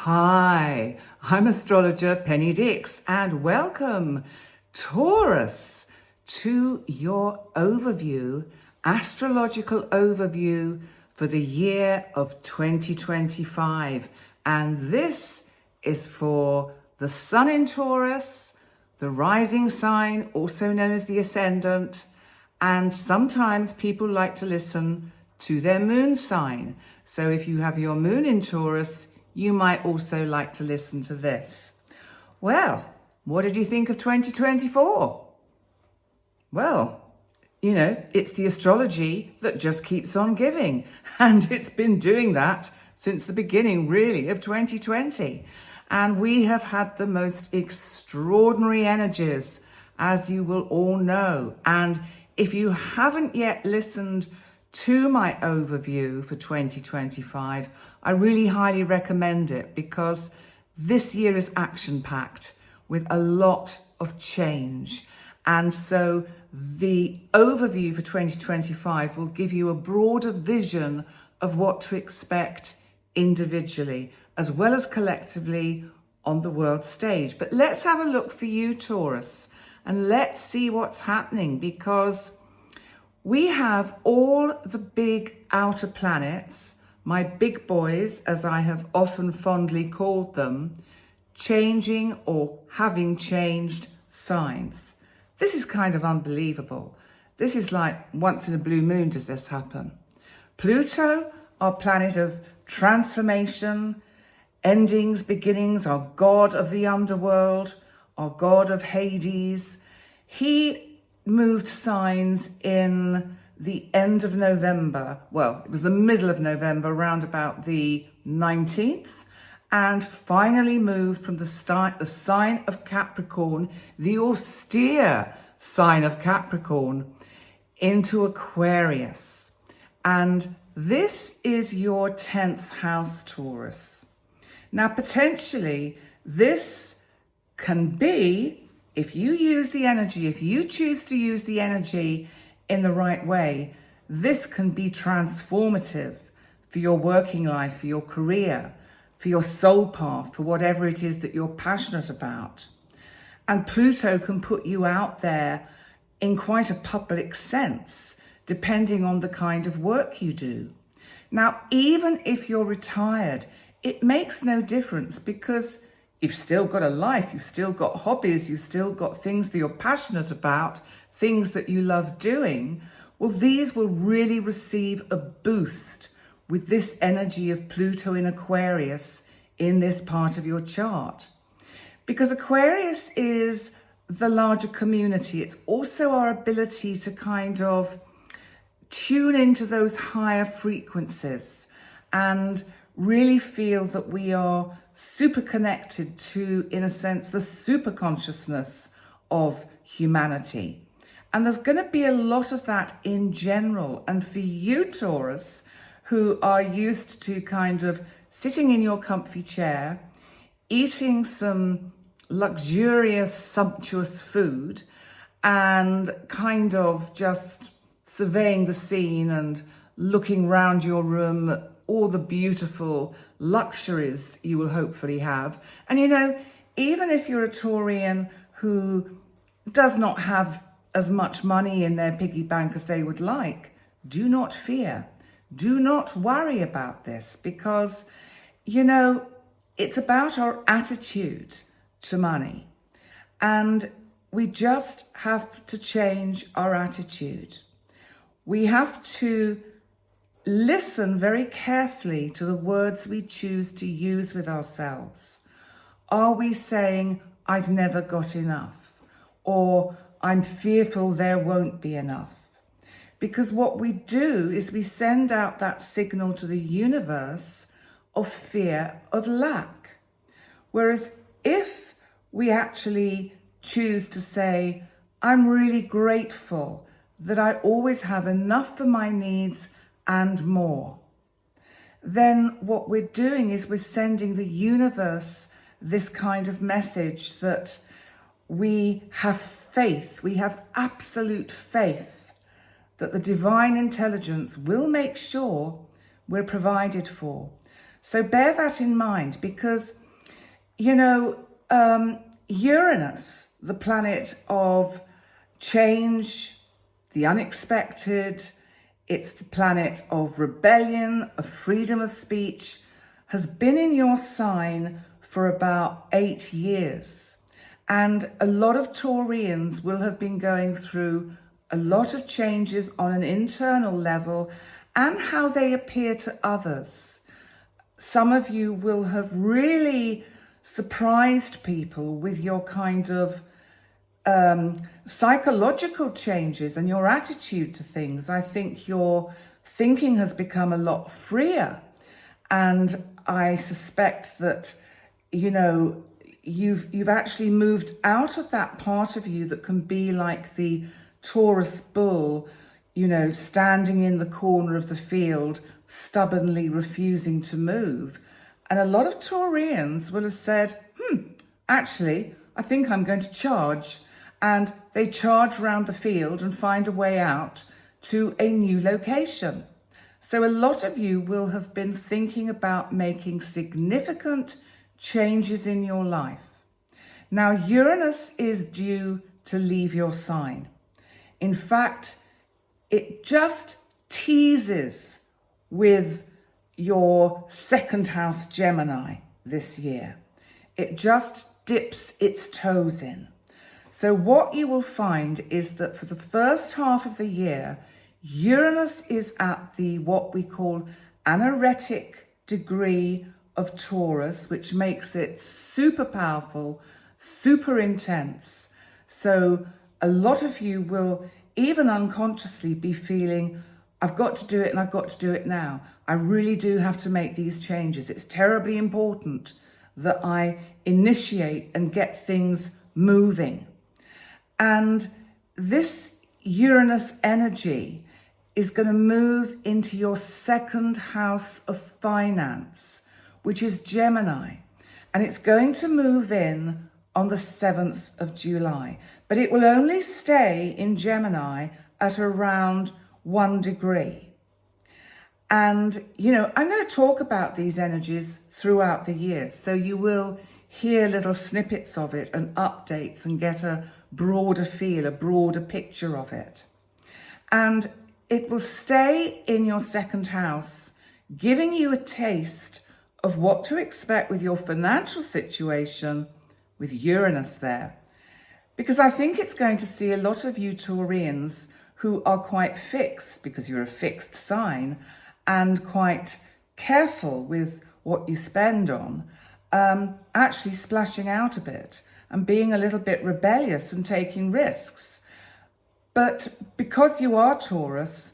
Hi, I'm Astrologer Penny Dix and welcome, Taurus, to your overview, astrological overview for the year of 2025. And this is for the Sun in Taurus, the rising sign, also known as the ascendant, and sometimes people like to listen to their moon sign. So if you have your moon in Taurus, you might also like to listen to this. Well, what did you think of 2024? Well, it's the astrology that just keeps on giving. And it's been doing that since the beginning, really, of 2020. And we have had the most extraordinary energies, as you will all know. And if you haven't yet listened to my overview for 2025, I really highly recommend it because this year is action-packed with a lot of change. And so the overview for 2025 will give you a broader vision of what to expect individually as well as collectively on the world stage. But let's have a look for you, Taurus, and let's see what's happening, because we have all the big outer planets, my big boys, as I have often fondly called them, changing or having changed signs. This is kind of unbelievable. This is like once in a blue moon does this happen. Pluto, our planet of transformation, endings, beginnings, our god of the underworld, our god of Hades, he moved signs in the end of November. Well, it was the middle of November, around about the 19th, and finally moved from the sign of Capricorn, the austere sign of Capricorn, into Aquarius. And this is your 10th house, Taurus. Now, potentially, this can be, if you use the energy, if you choose to use the energy in the right way, this can be transformative for your working life, for your career, for your soul path, for whatever it is that you're passionate about. And Pluto can put you out there in quite a public sense, depending on the kind of work you do. Now, even if you're retired, it makes no difference, because you've still got a life, you've still got hobbies, you've still got things that you're passionate about, things that you love doing. Well, these will really receive a boost with this energy of Pluto in Aquarius in this part of your chart. Because Aquarius is the larger community. It's also our ability to kind of tune into those higher frequencies and really feel that we are super connected to, in a sense, the super consciousness of humanity. And there's going to be a lot of that in general. And for you, Taurus, who are used to kind of sitting in your comfy chair, eating some luxurious, sumptuous food, and kind of just surveying the scene and looking around your room at all the beautiful luxuries you will hopefully have. And even if you're a Taurian who does not have as much money in their piggy bank as they would like, do not fear. Do not worry about this, because, it's about our attitude to money. And we just have to change our attitude. We have to listen very carefully to the words we choose to use with ourselves. Are we saying, I've never got enough? Or I'm fearful there won't be enough? Because what we do is we send out that signal to the universe of fear of lack. Whereas if we actually choose to say, I'm really grateful that I always have enough for my needs and more, then what we're doing is we're sending the universe this kind of message that we have faith, we have absolute faith that the divine intelligence will make sure we're provided for. So bear that in mind, because, Uranus, the planet of change, the unexpected, it's the planet of rebellion, of freedom of speech, has been in your sign for about 8 years. And a lot of Taurians will have been going through a lot of changes on an internal level and how they appear to others. Some of you will have really surprised people with your kind of psychological changes and your attitude to things. I think your thinking has become a lot freer. And I suspect that, you've actually moved out of that part of you that can be like the Taurus bull, standing in the corner of the field, stubbornly refusing to move. And a lot of Taurians will have said, actually, I think I'm going to charge. And they charge around the field and find a way out to a new location. So a lot of you will have been thinking about making significant changes in your life. Now, Uranus is due to leave your sign. In fact, it just teases with your second house Gemini this year. It just dips its toes in. So what you will find is that for the first half of the year, Uranus is at the what we call anaretic degree of Taurus, which makes it super powerful, super intense. So a lot of you will even unconsciously be feeling, I've got to do it and I've got to do it now. I really do have to make these changes. It's terribly important that I initiate and get things moving. And this Uranus energy is going to move into your second house of finance, which is Gemini. And it's going to move in on the 7th of July. But it will only stay in Gemini at around 1 degree. And, I'm going to talk about these energies throughout the year. So you will hear little snippets of it and updates and get a broader feel, a broader picture of it. And it will stay in your second house, giving you a taste of what to expect with your financial situation with Uranus there. Because I think it's going to see a lot of you Taurians who are quite fixed, because you're a fixed sign, and quite careful with what you spend on, actually splashing out a bit and being a little bit rebellious and taking risks. But because you are Taurus,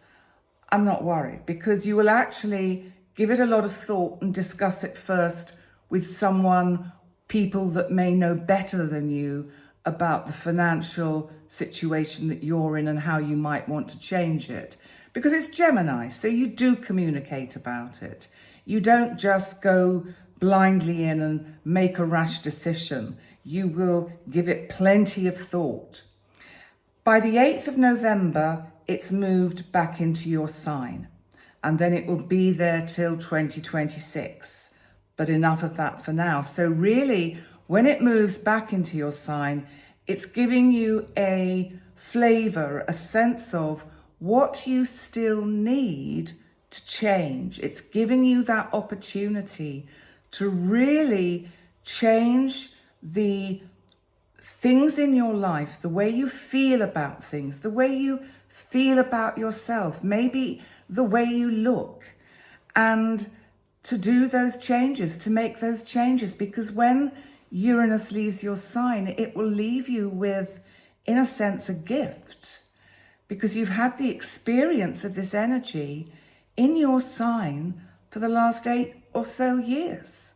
I'm not worried, because you will actually give it a lot of thought and discuss it first with people that may know better than you about the financial situation that you're in and how you might want to change it. Because it's Gemini, so you do communicate about it. You don't just go blindly in and make a rash decision. You will give it plenty of thought. By the 8th of November, it's moved back into your sign, and then it will be there till 2026. But enough of that for now. So really, when it moves back into your sign, it's giving you a flavor, a sense of what you still need to change. It's giving you that opportunity to really change the things in your life, the way you feel about things, the way you feel about yourself, maybe the way you look, and to do those changes, to make those changes, because when Uranus leaves your sign, it will leave you with, in a sense, a gift, because you've had the experience of this energy in your sign for the last 8 or so years.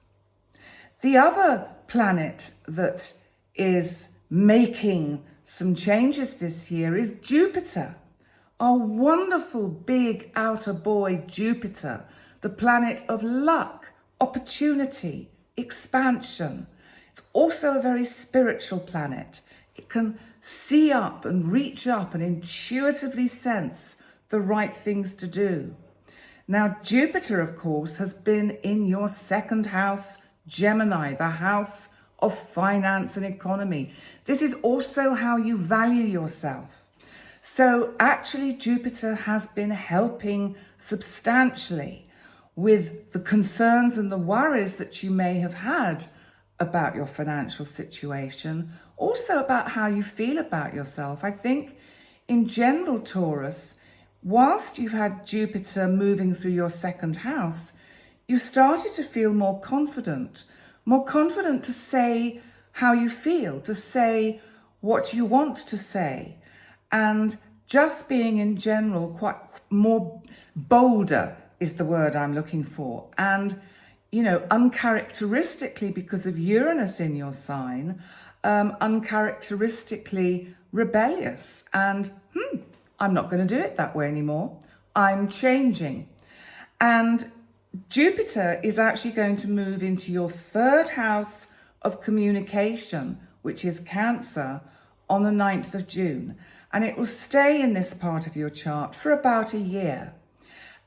The other planet that is making some changes this year is Jupiter, our wonderful big outer boy Jupiter, the planet of luck, opportunity, expansion. It's also a very spiritual planet. It can see up and reach up and intuitively sense the right things to do. Now, Jupiter, of course, has been in your second house, Gemini, the house of finance and economy. This is also how you value yourself. So actually, Jupiter has been helping substantially with the concerns and the worries that you may have had about your financial situation, also about how you feel about yourself. I think in general, Taurus, whilst you've had Jupiter moving through your second house, you started to feel more confident to say how you feel, to say what you want to say, and just being in general quite more bolder is the word I'm looking for. And, you know, uncharacteristically, because of Uranus in your sign, uncharacteristically rebellious. And I'm not going to do it that way anymore. I'm changing. And Jupiter is actually going to move into your third house of communication, which is Cancer, on the 9th of June. And it will stay in this part of your chart for about a year.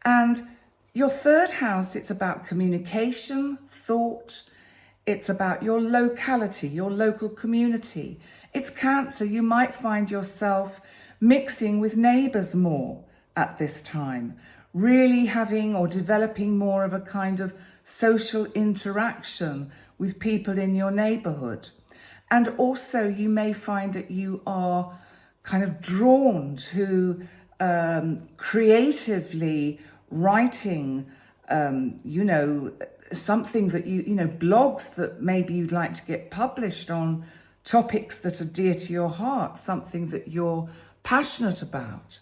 And your third house, it's about communication, thought. It's about your locality, your local community. It's Cancer. You might find yourself mixing with neighbours more at this time, really having or developing more of a kind of social interaction with people in your neighbourhood. And also you may find that you are kind of drawn to creatively writing, something that blogs that maybe you'd like to get published on topics that are dear to your heart, something that you're passionate about.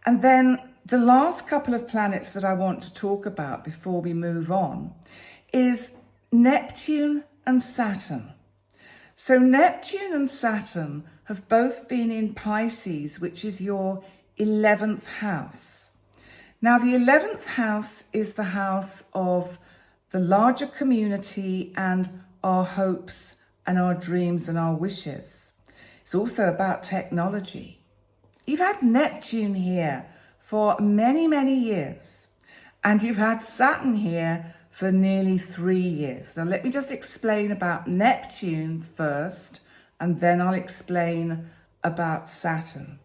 And then the last couple of planets that I want to talk about before we move on is Neptune and Saturn. So Neptune and Saturn have both been in Pisces, which is your 11th house. Now, the 11th house is the house of the larger community and our hopes and our dreams and our wishes. It's also about technology. You've had Neptune here for many, many years, and you've had Saturn here for nearly 3 years. Now, let me just explain about Neptune first, and then I'll explain about Saturn.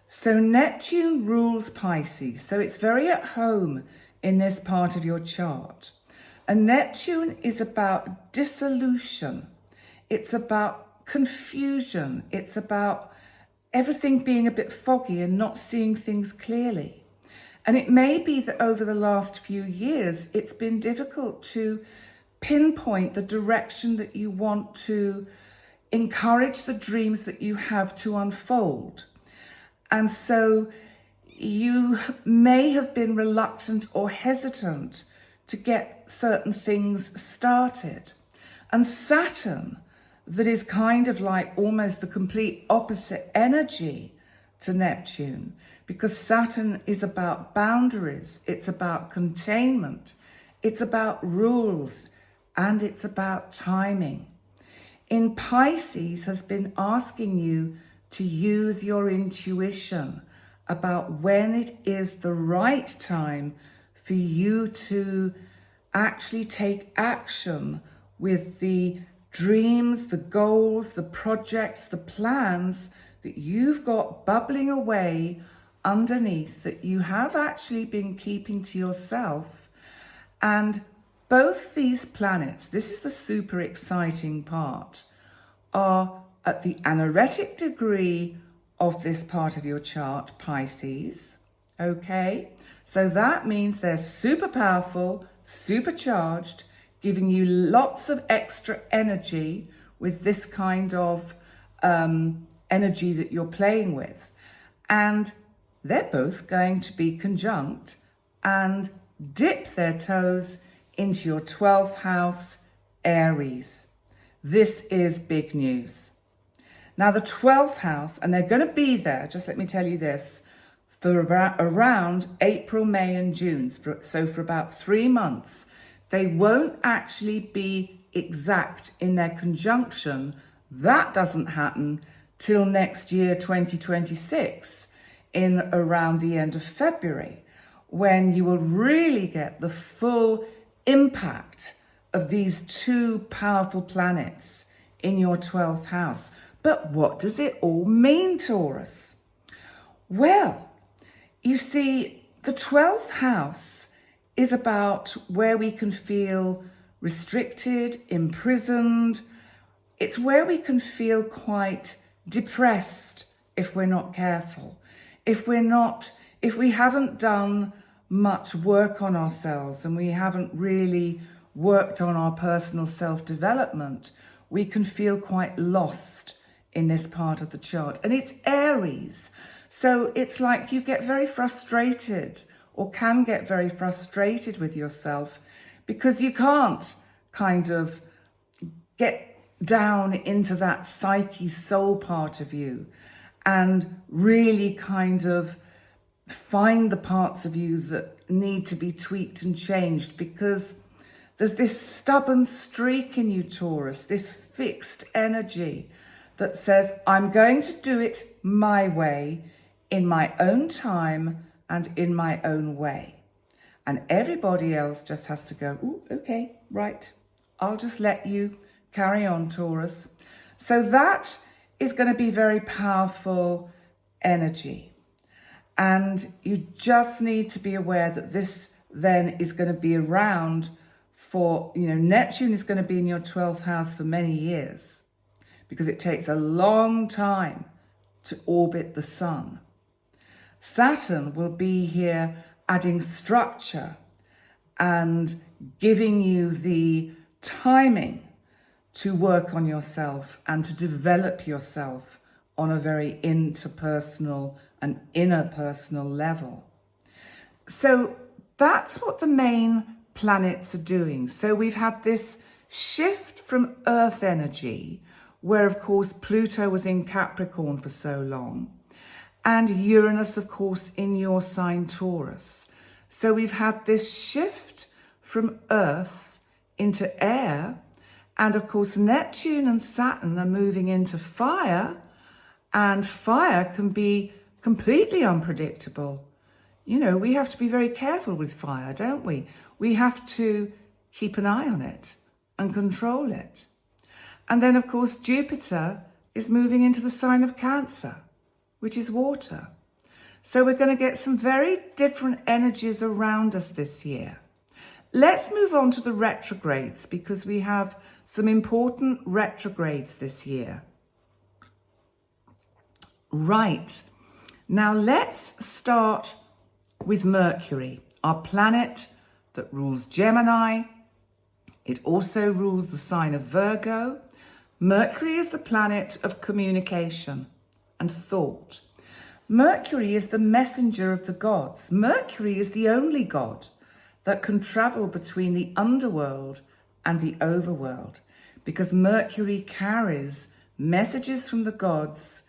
So Neptune rules Pisces, so it's very at home in this part of your chart. And Neptune is about dissolution. It's about confusion. It's about everything being a bit foggy and not seeing things clearly. And it may be that over the last few years, it's been difficult to pinpoint the direction that you want to encourage the dreams that you have to unfold. And so you may have been reluctant or hesitant to get certain things started. And Saturn, that is kind of like almost the complete opposite energy to Neptune, because Saturn is about boundaries, it's about containment, it's about rules, and it's about timing. In Pisces has been asking you to use your intuition about when it is the right time for you to actually take action with the dreams, the goals, the projects, the plans that you've got bubbling away underneath that you have actually been keeping to yourself. And both these planets, this is the super exciting part, are at the anaretic degree of this part of your chart, Pisces, okay? So that means they're super powerful, supercharged, giving you lots of extra energy with this kind of energy that you're playing with. And they're both going to be conjunct and dip their toes into your 12th house, Aries. This is big news. Now, the 12th house, and they're going to be there, just let me tell you this, for around April, May and June. So for about 3 months, they won't actually be exact in their conjunction. That doesn't happen till next year, 2026, in around the end of February. when you will really get the full impact of these two powerful planets in your 12th house. But what does it all mean, Taurus? Well, you see, the 12th house is about where we can feel restricted, imprisoned. It's where we can feel quite depressed if we're not careful. If we haven't done much work on ourselves and we haven't really worked on our personal self-development, we can feel quite lost in this part of the chart. And it's Aries. So it's like you get very frustrated, or can get very frustrated with yourself, because you can't kind of get down into that psyche soul part of you and really kind of find the parts of you that need to be tweaked and changed, because there's this stubborn streak in you, Taurus, this fixed energy that says, I'm going to do it my way, in my own time and in my own way. And everybody else just has to go, ooh, okay, right, I'll just let you carry on, Taurus. So that is going to be very powerful energy. And you just need to be aware that this then is going to be around for, Neptune is going to be in your 12th house for many years, because it takes a long time to orbit the sun. Saturn will be here adding structure and giving you the timing to work on yourself and to develop yourself on a very interpersonal and interpersonal level. So that's what the main planets are doing. So we've had this shift from Earth energy, where of course Pluto was in Capricorn for so long, and Uranus, of course, in your sign Taurus. So we've had this shift from Earth into air, and of course Neptune and Saturn are moving into fire, and fire can be completely unpredictable. We have to be very careful with fire, don't we? We have to keep an eye on it and control it. And then, of course, Jupiter is moving into the sign of Cancer, which is water. So we're going to get some very different energies around us this year. Let's move on to the retrogrades, because we have some important retrogrades this year. Right. Now let's start with Mercury, our planet that rules Gemini. It also rules the sign of Virgo. Mercury is the planet of communication and thought. Mercury is the messenger of the gods. Mercury is the only god that can travel between the underworld and the overworld, because Mercury carries messages from the gods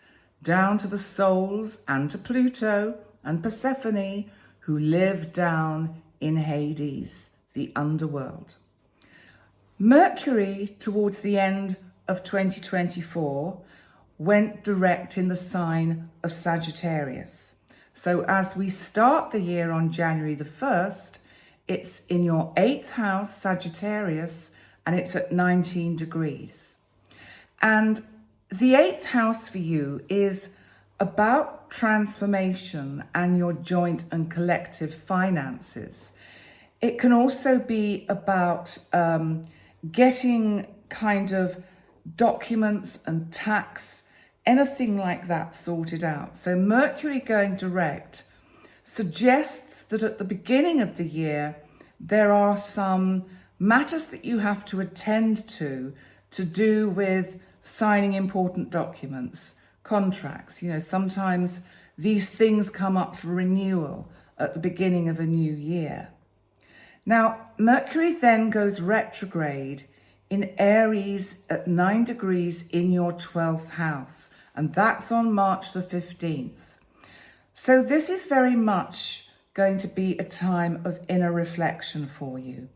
down to the souls and to Pluto and Persephone, who live down in Hades, the underworld. Mercury, towards the end of 2024, went direct in the sign of Sagittarius. So as we start the year on January the 1st, it's in your 8th house, Sagittarius, and it's at 19 degrees. And the 8th house for you is about transformation and your joint and collective finances. It can also be about getting kind of documents and tax, anything like that sorted out. So Mercury going direct suggests that at the beginning of the year, there are some matters that you have to attend to do with signing important documents, contracts. Sometimes these things come up for renewal at the beginning of a new year. Now, Mercury then goes retrograde in Aries at 9 degrees in your 12th house, and that's on March the 15th. So this is very much going to be a time of inner reflection for you.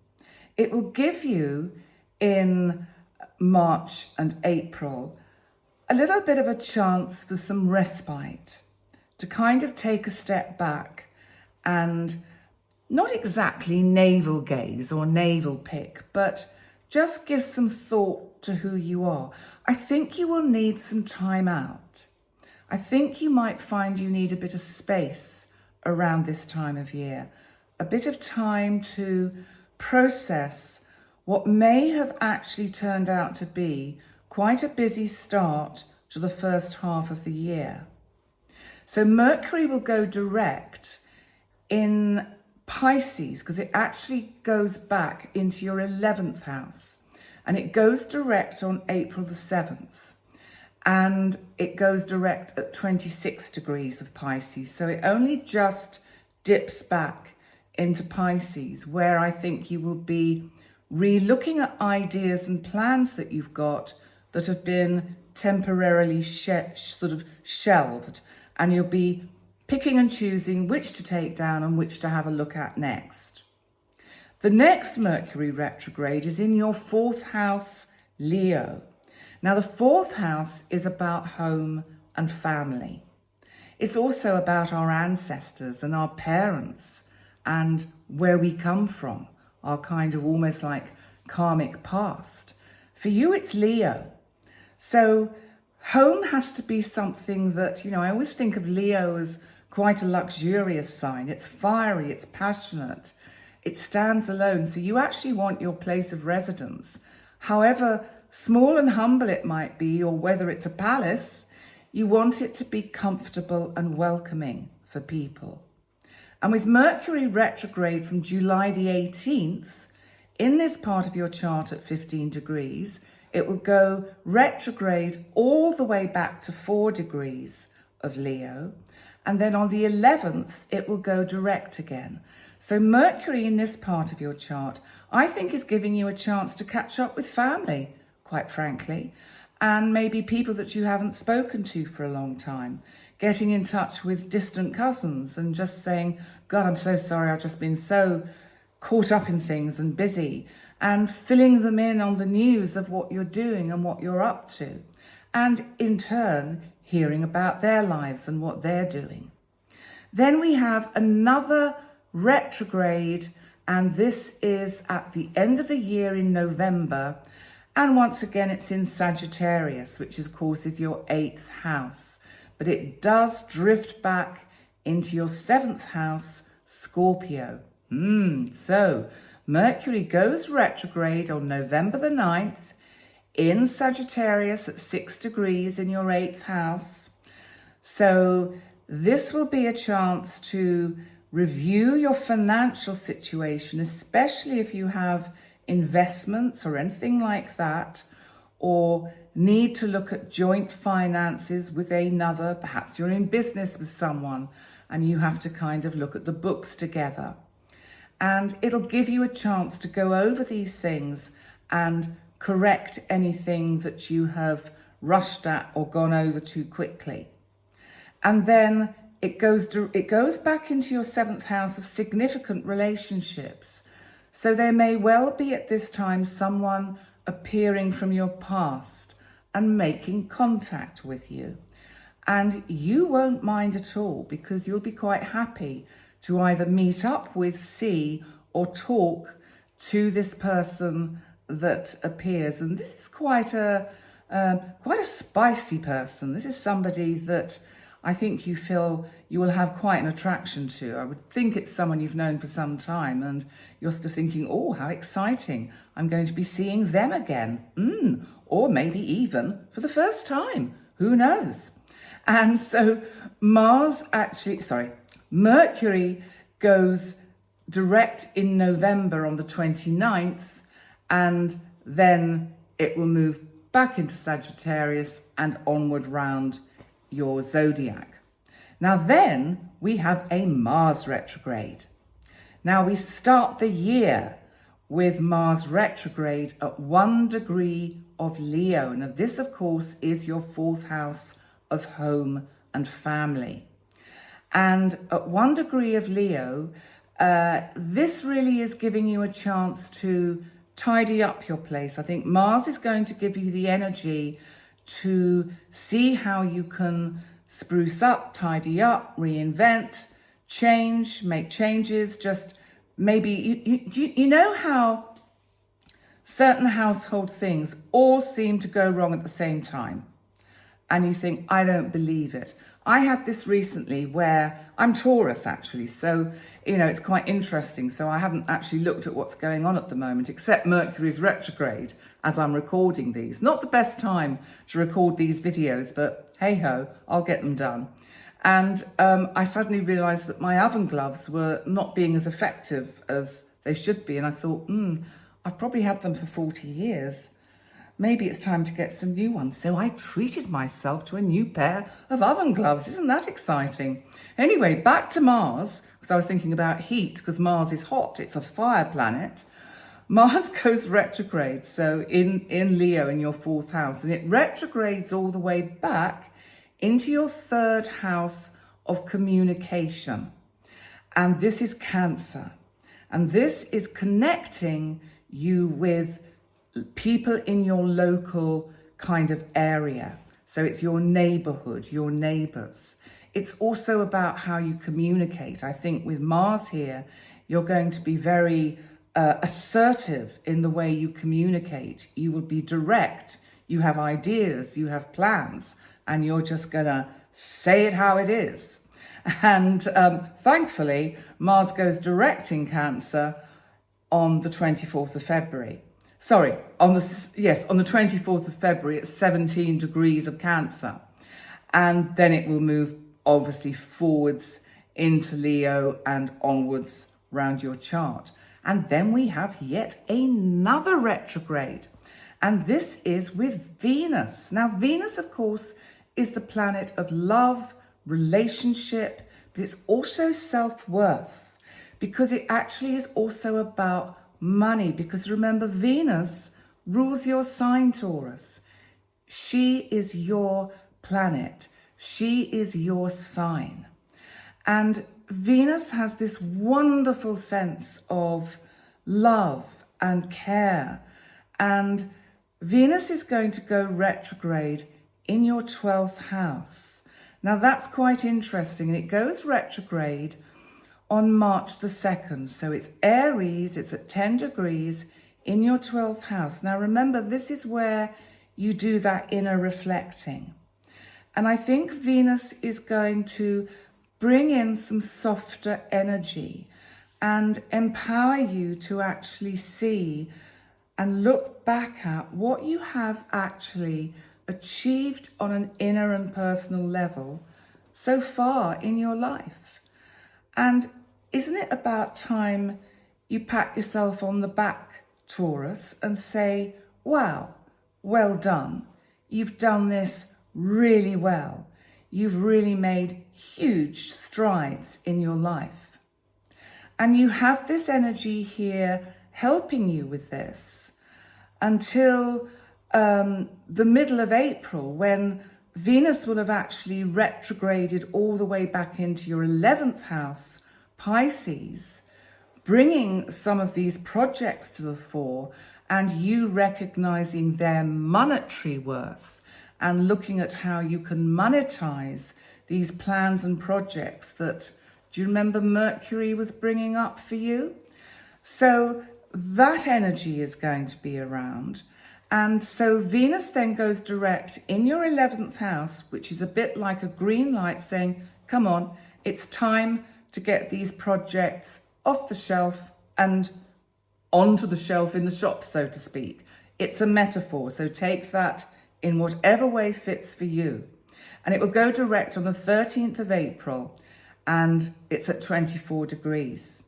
It will give you, in March and April, a little bit of a chance for some respite, to kind of take a step back and not exactly navel gaze or navel pick, but just give some thought to who you are. I think you will need some time out. I think you might find you need a bit of space around this time of year, a bit of time to process what may have actually turned out to be quite a busy start to the first half of the year. So Mercury will go direct in Pisces because it actually goes back into your 11th house, and it goes direct on April the 7th, and it goes direct at 26 degrees of Pisces. So it only just dips back into Pisces, where I think you will be re-looking at ideas and plans that you've got that have been temporarily sort of shelved, and you'll be picking and choosing which to take down and which to have a look at next. The next Mercury retrograde is in your 4th house, Leo. Now, the 4th house is about home and family. It's also about our ancestors and our parents and where we come from, our kind of almost like karmic past. For you, it's Leo. So home has to be something that, I always think of Leo as quite a luxurious sign. It's fiery, it's passionate, it stands alone. So you actually want your place of residence, however small and humble it might be, or whether it's a palace, you want it to be comfortable and welcoming for people. And with Mercury retrograde from July the 18th, in this part of your chart at 15 degrees, it will go retrograde all the way back to 4 degrees of Leo. And then on the 11th, it will go direct again. So Mercury in this part of your chart, I think, is giving you a chance to catch up with family, quite frankly, and maybe people that you haven't spoken to for a long time, getting in touch with distant cousins and just saying, God, I'm so sorry, I've just been so caught up in things and busy, and filling them in on the news of what you're doing and what you're up to, and in turn, hearing about their lives and what they're doing. Then we have another retrograde, and this is at the end of the year in November. And once again, it's in Sagittarius, which of course is your 8th house. But it does drift back into your 7th house, Scorpio. So Mercury goes retrograde on November the 9th in Sagittarius at 6 degrees in your 8th house. So this will be a chance to review your financial situation, especially if you have investments or anything like that, or need to look at joint finances with another. Perhaps you're in business with someone and you have to kind of look at the books together. And it'll give you a chance to go over these things and correct anything that you have rushed at or gone over too quickly. And then it goes back into your 7th house of significant relationships. So there may well be at this time someone appearing from your past and making contact with you. And you won't mind at all, because you'll be quite happy to either meet up with, see, or talk to this person that appears. And this is quite a spicy person. This is somebody that I think you feel you will have quite an attraction to. I would think it's someone you've known for some time, and you're still thinking, oh, how exciting. I'm going to be seeing them again. Or maybe even for the first time. Who knows? And so Mercury goes direct in November on the 29th, and then it will move back into Sagittarius and onward round your zodiac. Now then we have a Mars retrograde. Now we start the year with Mars retrograde at 1 degree of Leo. Now this, of course, is your 4th house of home and family. And at 1 degree of Leo, this really is giving you a chance to tidy up your place. I think Mars is going to give you the energy to see how you can spruce up, tidy up, reinvent, change, make changes, just maybe you know how certain household things all seem to go wrong at the same time, and you think, I don't believe it. I had this recently where I'm Taurus actually, so it's quite interesting. So I haven't actually looked at what's going on at the moment, except Mercury's retrograde as I'm recording these. Not the best time to record these videos, but hey ho, I'll get them done. And I suddenly realized that my oven gloves were not being as effective as they should be. And I thought, I've probably had them for 40 years. Maybe it's time to get some new ones. So I treated myself to a new pair of oven gloves. Isn't that exciting? Anyway, back to Mars, because I was thinking about heat, because Mars is hot. It's a fire planet. Mars goes retrograde, so in Leo, in your 4th house, and it retrogrades all the way back into your 3rd house of communication. And this is Cancer. And this is connecting you with people in your local kind of area. So it's your neighborhood, your neighbors. It's also about how you communicate. I think with Mars here, you're going to be very assertive in the way you communicate. You will be direct. You have ideas, you have plans, and you're just gonna say it how it is. And thankfully, Mars goes direct in Cancer on the 24th of February. Sorry, on the 24th of February at 17 degrees of Cancer. And then it will move obviously forwards into Leo and onwards round your chart. And then we have yet another retrograde. And this is with Venus. Now, Venus, of course, is the planet of love, relationship, but it's also self-worth, because it actually is also about money. Because remember, Venus rules your sign, Taurus. She is your planet. She is your sign. And Venus has this wonderful sense of love and care. And Venus is going to go retrograde in your 12th house. Now that's quite interesting. And it goes retrograde on March the 2nd. So it's Aries, it's at 10 degrees in your 12th house. Now remember, this is where you do that inner reflecting. And I think Venus is going to bring in some softer energy and empower you to actually see and look back at what you have actually achieved on an inner and personal level so far in your life. And isn't it about time you pat yourself on the back, Taurus, and say, wow, well done. You've done this really well. You've really made huge strides in your life. And you have this energy here helping you with this until the middle of April, when Venus will have actually retrograded all the way back into your 11th house, Pisces, bringing some of these projects to the fore and you recognizing their monetary worth and looking at how you can monetize these plans and projects that, do you remember Mercury was bringing up for you? So that energy is going to be around. And so Venus then goes direct in your 11th house, which is a bit like a green light saying, come on, it's time to get these projects off the shelf and onto the shelf in the shop, so to speak. It's a metaphor, so take that in whatever way fits for you. And it will go direct on the 13th of April, and it's at 24 degrees.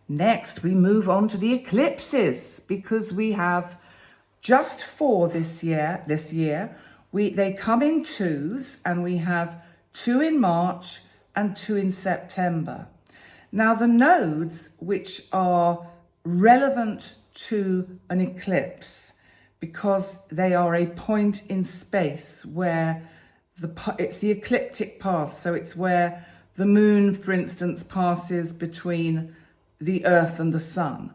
Next, we move on to the eclipses, because we have just 4 this year. They come in twos, and we have 2 in March and 2 in September. Now, the nodes which are relevant to an eclipse, because they are a point in space where it's the ecliptic path. So it's where the moon, for instance, passes between the earth and the sun.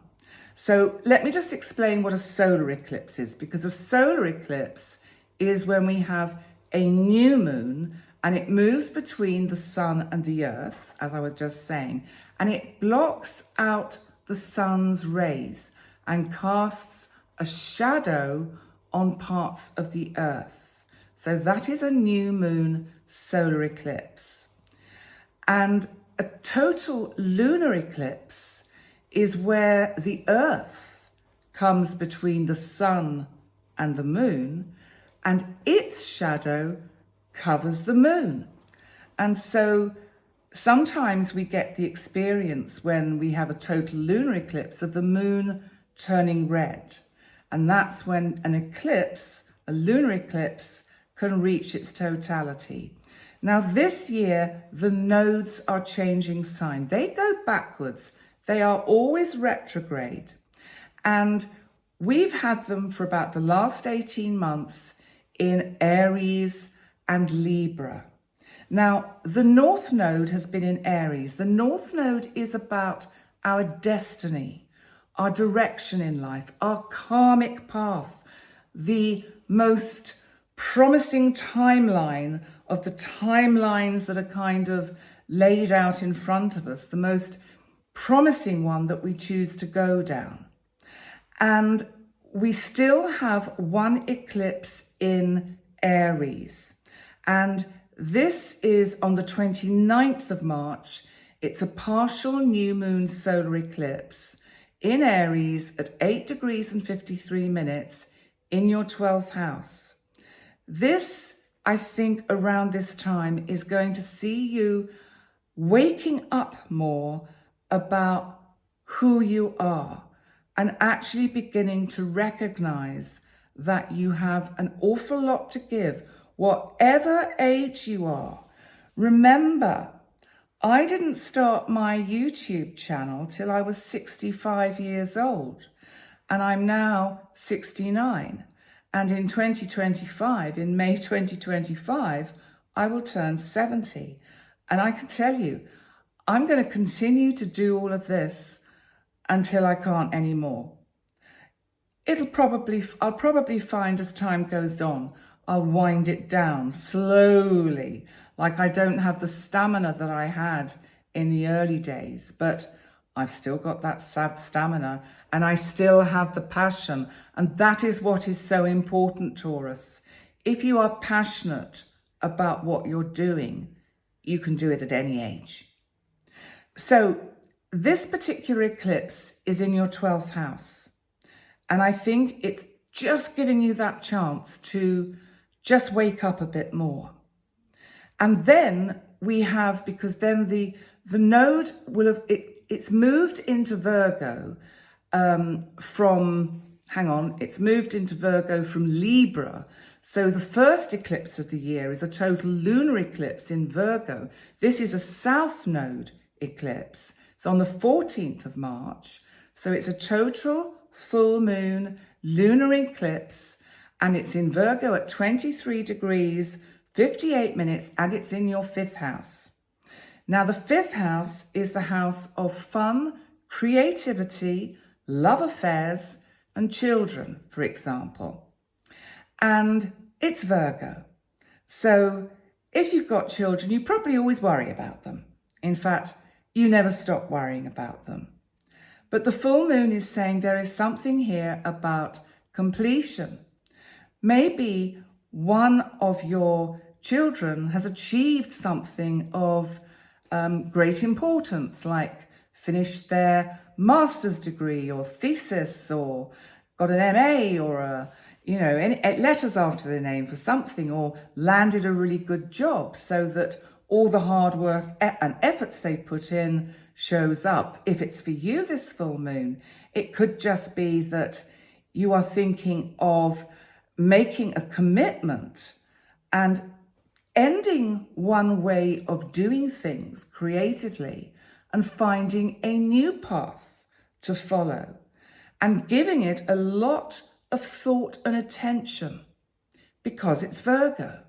So let me just explain what a solar eclipse is, because a solar eclipse is when we have a new moon and it moves between the sun and the earth, as I was just saying, and it blocks out the sun's rays and casts a shadow on parts of the earth. So that is a new moon solar eclipse. And a total lunar eclipse is where the earth comes between the sun and the moon, and its shadow covers the moon. And so sometimes we get the experience when we have a total lunar eclipse of the moon turning red. And that's when an eclipse, a lunar eclipse, can reach its totality. Now this year, the nodes are changing sign. They go backwards. They are always retrograde. And we've had them for about the last 18 months in Aries and Libra. Now, the North Node has been in Aries. The North Node is about our destiny, our direction in life, our karmic path, the most promising timeline of the timelines that are kind of laid out in front of us, the most promising one that we choose to go down. And we still have one eclipse in Aries. And this is on the 29th of March. It's a partial new moon solar eclipse in Aries at 8 degrees and 53 minutes in your 12th house. This, I think, around this time is going to see you waking up more about who you are and actually beginning to recognize that you have an awful lot to give, whatever age you are. Remember, I didn't start my YouTube channel till I was 65 years old, and I'm now 69. And in 2025, in May 2025, I will turn 70. And I can tell you, I'm going to continue to do all of this until I can't anymore. I'll probably find as time goes on, I'll wind it down slowly, like I don't have the stamina that I had in the early days, but I've still got that sad stamina and I still have the passion. And that is what is so important, Taurus. If you are passionate about what you're doing, you can do it at any age. So this particular eclipse is in your 12th house. And I think it's just giving you that chance to just wake up a bit more. And then we have, because then the node will have, it's moved into Virgo it's moved into Virgo from Libra. So the first eclipse of the year is a total lunar eclipse in Virgo. This is a south node eclipse. It's on the 14th of March. So it's a total full moon lunar eclipse, and it's in Virgo at 23 degrees, 58 minutes, and it's in your 5th house. Now, the 5th house is the house of fun, creativity, love affairs, and children, for example. And it's Virgo. So if you've got children, you probably always worry about them. In fact, you never stop worrying about them. But the full moon is saying there is something here about completion. Maybe one of your children has achieved something of great importance, like finished their master's degree or thesis, or got an MA, or any letters after their name for something, or landed a really good job, so that all the hard work and efforts they put in shows up. If it's for you this full moon, it could just be that you are thinking of making a commitment and ending one way of doing things creatively and finding a new path to follow and giving it a lot of thought and attention because it's Virgo.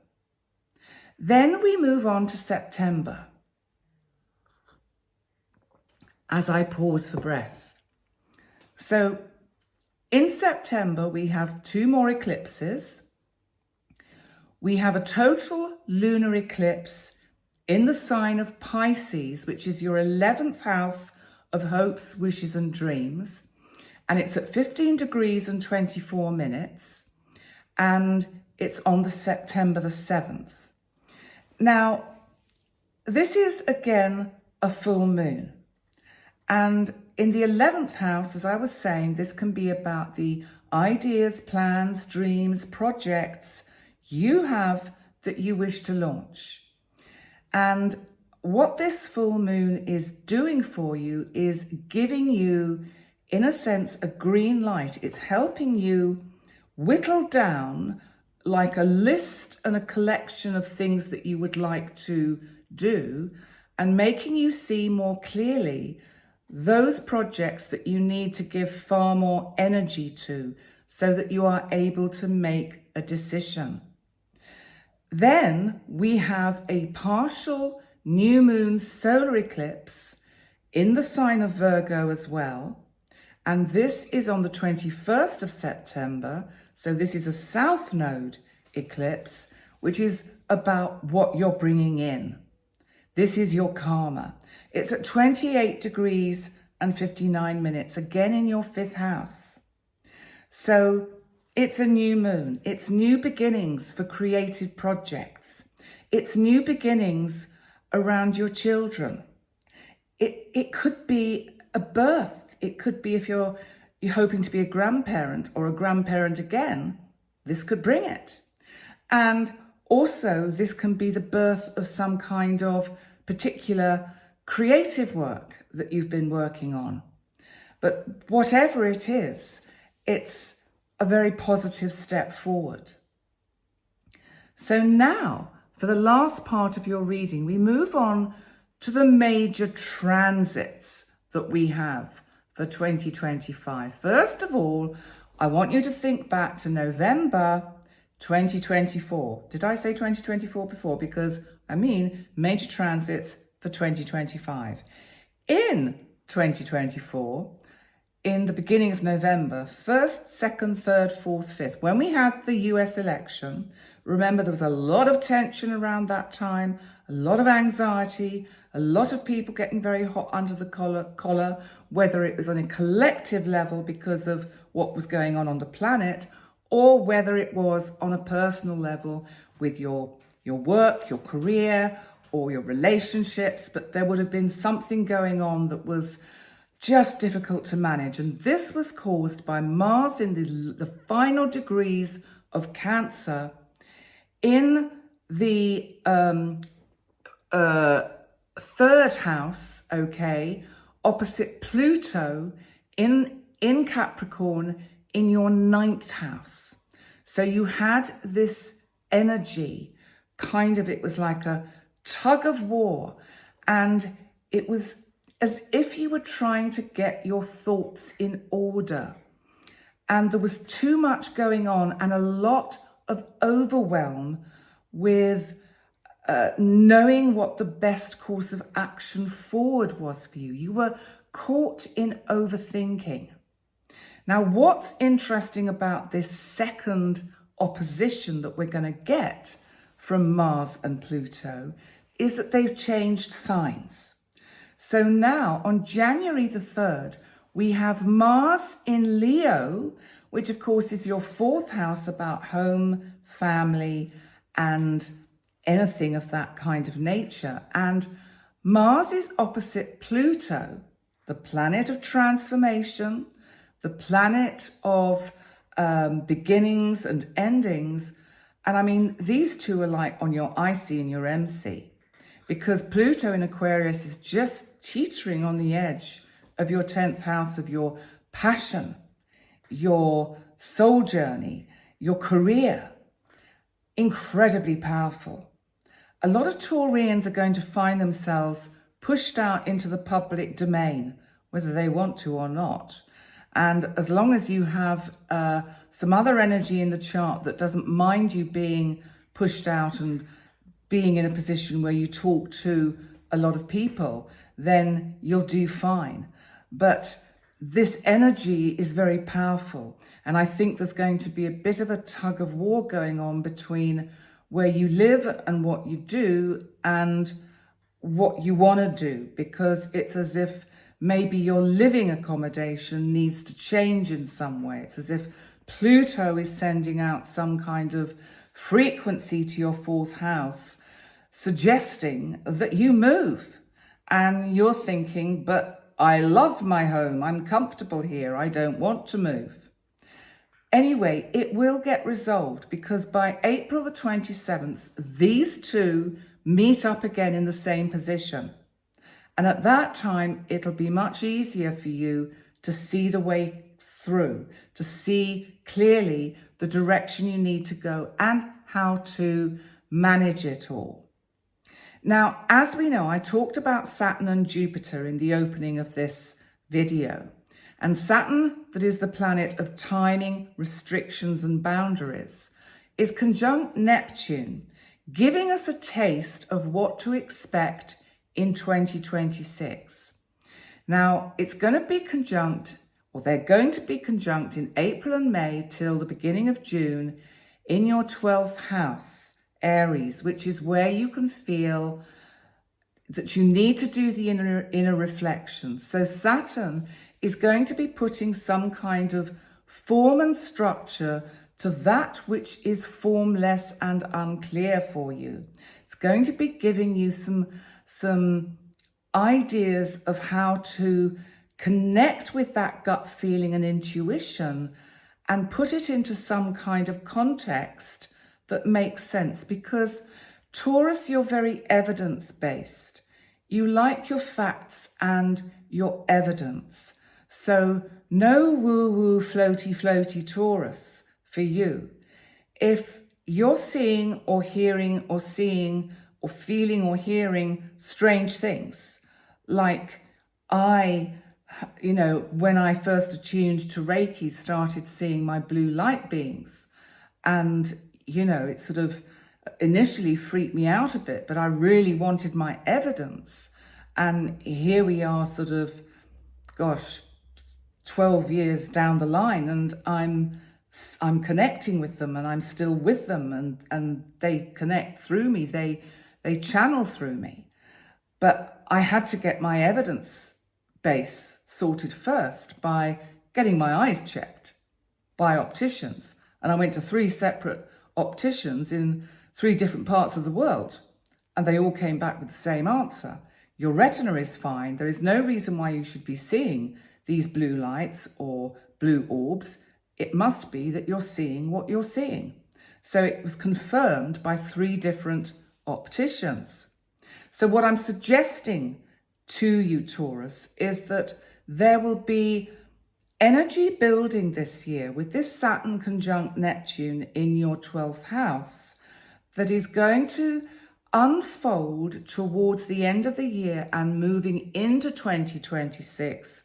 Then we move on to September. As I pause for breath. So in September, we have 2 more eclipses. We have a total lunar eclipse in the sign of Pisces, which is your 11th house of hopes, wishes and dreams. And it's at 15 degrees and 24 minutes. And it's on the September the 7th. Now, this is again a full moon. And in the 11th house, as I was saying, this can be about the ideas, plans, dreams, projects you have that you wish to launch. And what this full moon is doing for you is giving you, in a sense, a green light. It's helping you whittle down like a list and a collection of things that you would like to do, and making you see more clearly those projects that you need to give far more energy to so that you are able to make a decision. Then we have a partial new moon solar eclipse in the sign of Virgo as well. And this is on the 21st of September. So this is a south node eclipse, which is about what you're bringing in. This is your karma. It's at 28 degrees and 59 minutes, again in your 5th house. So it's a new moon. It's new beginnings for creative projects. It's new beginnings around your children. It could be a birth. It could be if you're hoping to be a grandparent or a grandparent again, this could bring it. And also this can be the birth of some kind of particular creative work that you've been working on. But whatever it is, it's a very positive step forward. So now, for the last part of your reading, we move on to the major transits that we have for 2025. First of all, I want you to think back to November 2024. Did I say 2024 before? Because I mean major transits for 2025. In 2024, in the beginning of November, 1st, 2nd, 3rd, 4th, 5th, when we had the US election, remember there was a lot of tension around that time, a lot of anxiety, a lot of people getting very hot under the collar, whether it was on a collective level because of what was going on the planet, or whether it was on a personal level with your work, your career, or your relationships. But there would have been something going on that was just difficult to manage. And this was caused by Mars in the final degrees of Cancer in the 3rd house, okay, opposite Pluto in Capricorn in your 9th house. So you had this energy, it was like a tug of war, and it was as if you were trying to get your thoughts in order. And there was too much going on and a lot of overwhelm with knowing what the best course of action forward was for you. You were caught in overthinking. Now, what's interesting about this second opposition that we're going to get from Mars and Pluto is that they've changed signs. So now on January the 3rd, we have Mars in Leo, which of course is your 4th house about home, family, and anything of that kind of nature. And Mars is opposite Pluto, the planet of transformation, the planet of beginnings and endings. And I mean, these two are like on your IC and your MC, because Pluto in Aquarius is just teetering on the edge of your 10th house of your passion, your soul journey, your career. Incredibly powerful. A lot of Taurians are going to find themselves pushed out into the public domain, whether they want to or not. And as long as you have some other energy in the chart that doesn't mind you being pushed out and being in a position where you talk to a lot of people, then you'll do fine. But this energy is very powerful. And I think there's going to be a bit of a tug of war going on between where you live and what you do and what you want to do, because it's as if maybe your living accommodation needs to change in some way. It's as if Pluto is sending out some kind of frequency to your fourth house, suggesting that you move. And you're thinking, but I love my home. I'm comfortable here. I don't want to move. Anyway, it will get resolved because by April the 27th, these two meet up again in the same position. And at that time, it'll be much easier for you to see the way through, to see clearly the direction you need to go and how to manage it all. Now, as we know, I talked about Saturn and Jupiter in the opening of this video. And Saturn, that is the planet of timing, restrictions and boundaries, is conjunct Neptune, giving us a taste of what to expect in 2026. Now, it's going to be conjunct, or they're going to be conjunct in April and May till the beginning of June in your 12th house, Aries, which is where you can feel that you need to do the inner reflection. So Saturn is going to be putting some kind of form and structure to that which is formless and unclear for you. It's going to be giving you some ideas of how to connect with that gut feeling and intuition and put it into some kind of context that makes sense. Because Taurus, you're very evidence-based. You like your facts and your evidence. So no woo-woo, floaty Taurus for you. If you're seeing or hearing or seeing or feeling or hearing strange things, like when I first attuned to Reiki, started seeing my blue light beings. And, it sort of initially freaked me out a bit, but I really wanted my evidence. And here we are sort of, 12 years down the line, and I'm connecting with them, and I'm still with them, and they connect through me, they channel through me. But I had to get my evidence base sorted first by getting my eyes checked by opticians. And I went to 3 separate opticians in 3 different parts of the world, and they all came back with the same answer. Your retina is fine. There is no reason why you should be seeing these blue lights or blue orbs. It must be that you're seeing what you're seeing. So it was confirmed by 3 different opticians. So what I'm suggesting to you, Taurus, is that there will be energy building this year with this Saturn conjunct Neptune in your 12th house that is going to unfold towards the end of the year and moving into 2026,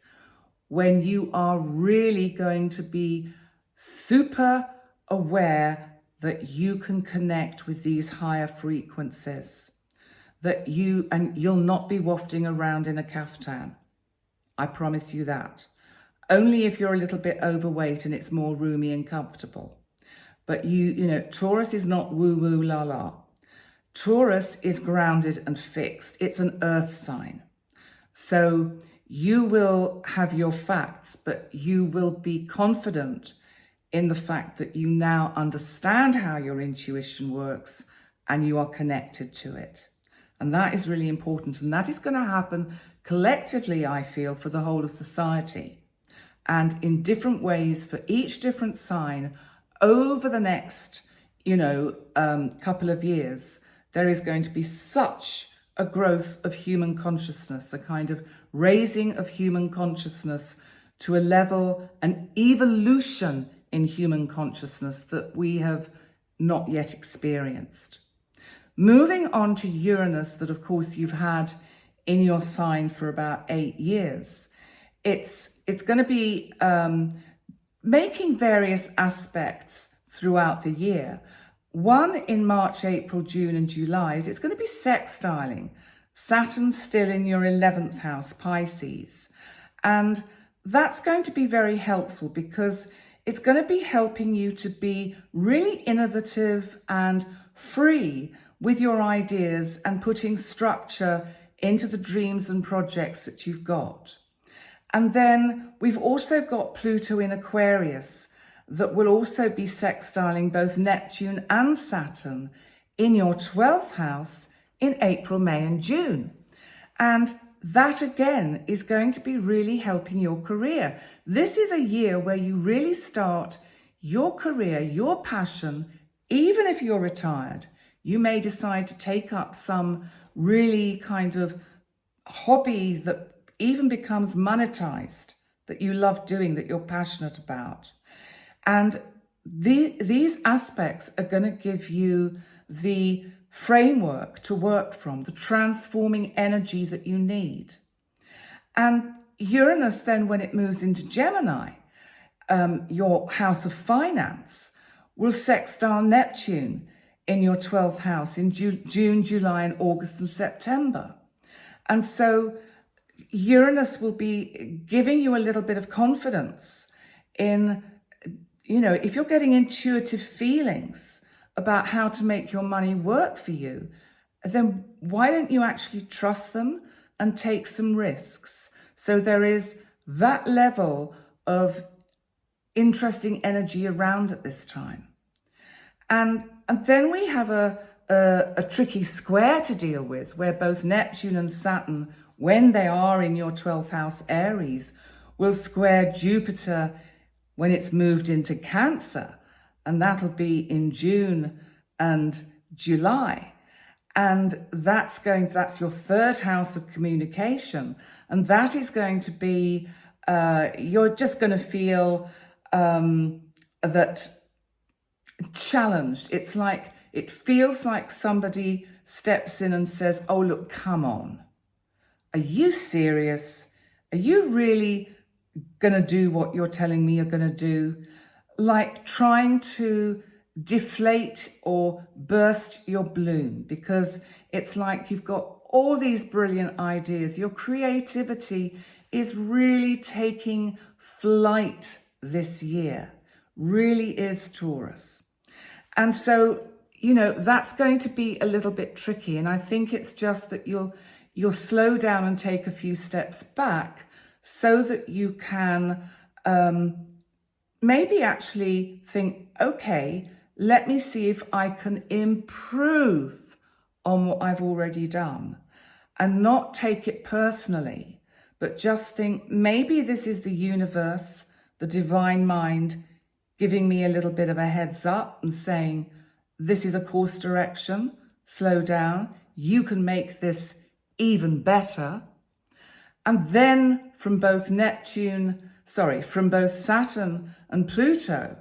when you are really going to be super aware that you can connect with these higher frequencies, that you'll not be wafting around in a caftan. I promise you that. Only if you're a little bit overweight and it's more roomy and comfortable. But Taurus is not woo-woo la-la. Taurus is grounded and fixed. It's an earth sign. So you will have your facts, but you will be confident in the fact that you now understand how your intuition works and you are connected to it. And that is really important. And that is going to happen collectively, I feel, for the whole of society. And in different ways for each different sign over the next, couple of years, there is going to be such a growth of human consciousness, a kind of raising of human consciousness to a level, an evolution in human consciousness that we have not yet experienced. Moving on to Uranus, that of course you've had in your sign for about 8 years. It's going to be making various aspects throughout the year. One in March, April, June and July is it's going to be sextiling. Saturn's still in your 11th house, Pisces. And that's going to be very helpful because it's going to be helping you to be really innovative and free with your ideas and putting structure into the dreams and projects that you've got. And then we've also got Pluto in Aquarius that will also be sextiling both Neptune and Saturn in your 12th house in April, May and June. And that again is going to be really helping your career. This is a year where you really start your career, your passion. Even if you're retired, you may decide to take up some really kind of hobby that even becomes monetized, that you love doing, that you're passionate about. And these aspects are going to give you the framework to work from, the transforming energy that you need. And Uranus then, when it moves into Gemini, your house of finance, will sextile Neptune in your 12th house in June, July and August and September. And so Uranus will be giving you a little bit of confidence in, if you're getting intuitive feelings about how to make your money work for you, then why don't you actually trust them and take some risks? So there is that level of interesting energy around at this time. And then we have a tricky square to deal with, where both Neptune and Saturn, when they are in your 12th house Aries, will square Jupiter when it's moved into Cancer. And that'll be in June and July. And that's your 3rd house of communication. And that is going to be, you're just going to feel that challenged. It feels like somebody steps in and says, oh, look, come on. Are you serious? Are you really going to do what you're telling me you're going to do? Like trying to deflate or burst your bloom, because it's like you've got all these brilliant ideas. Your creativity is really taking flight this year, really is, Taurus. And so, that's going to be a little bit tricky. And I think it's just that you'll slow down and take a few steps back so that you can maybe actually think, okay, let me see if I can improve on what I've already done, and not take it personally, but just think maybe this is the universe, the divine mind, giving me a little bit of a heads up and saying, this is a course direction, slow down, you can make this even better. And then from both Saturn and Pluto,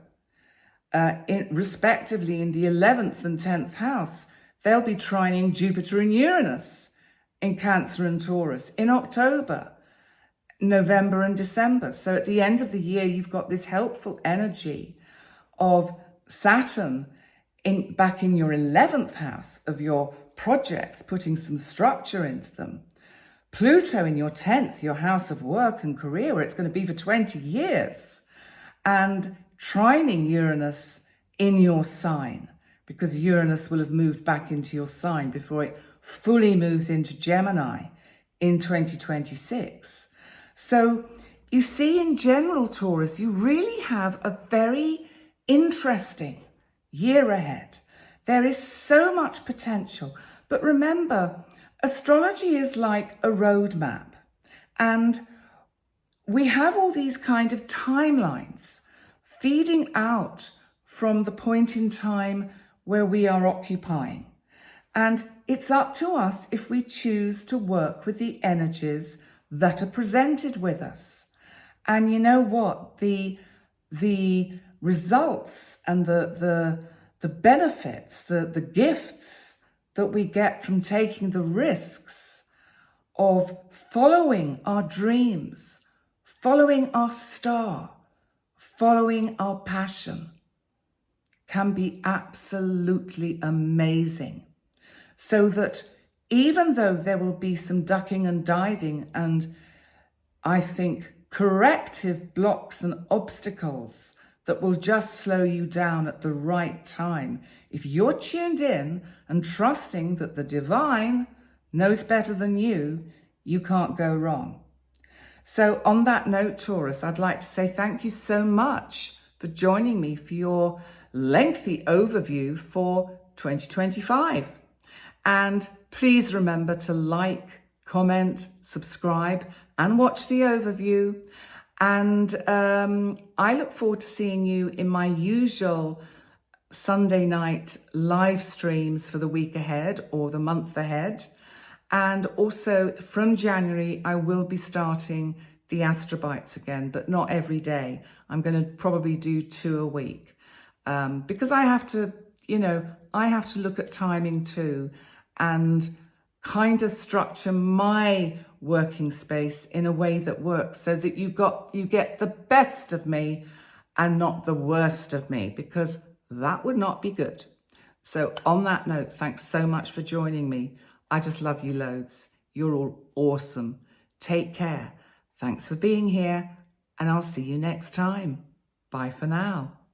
respectively in the 11th and 10th house, they'll be trining Jupiter and Uranus in Cancer and Taurus in October, November and December. So at the end of the year, you've got this helpful energy of Saturn back in your 11th house of your projects, putting some structure into them. Pluto in your 10th, your house of work and career, where it's going to be for 20 years. And trining Uranus in your sign, because Uranus will have moved back into your sign before it fully moves into Gemini in 2026. So you see, in general, Taurus, you really have a very interesting year ahead. There is so much potential. But remember, astrology is like a roadmap. And we have all these kind of timelines feeding out from the point in time where we are occupying. And it's up to us if we choose to work with the energies that are presented with us. And you know what? The results and the benefits, the gifts that we get from taking the risks of following our dreams, following our star, following our passion, can be absolutely amazing. So that even though there will be some ducking and diving and, I think, corrective blocks and obstacles that will just slow you down at the right time, if you're tuned in and trusting that the divine knows better than you can't go wrong. So on that note, Taurus, I'd like to say thank you so much for joining me for your lengthy overview for 2025. And please remember to like, comment, subscribe, and watch the overview. And I look forward to seeing you in my usual Sunday night live streams for the week ahead or the month ahead. And also from January, I will be starting the Astrobites again, but not every day. I'm going to probably do 2 a week because I have to, I have to look at timing too and kind of structure my working space in a way that works so that you get the best of me and not the worst of me, because that would not be good. So on that note, thanks so much for joining me. I just love you loads. You're all awesome. Take care. Thanks for being here, and I'll see you next time. Bye for now.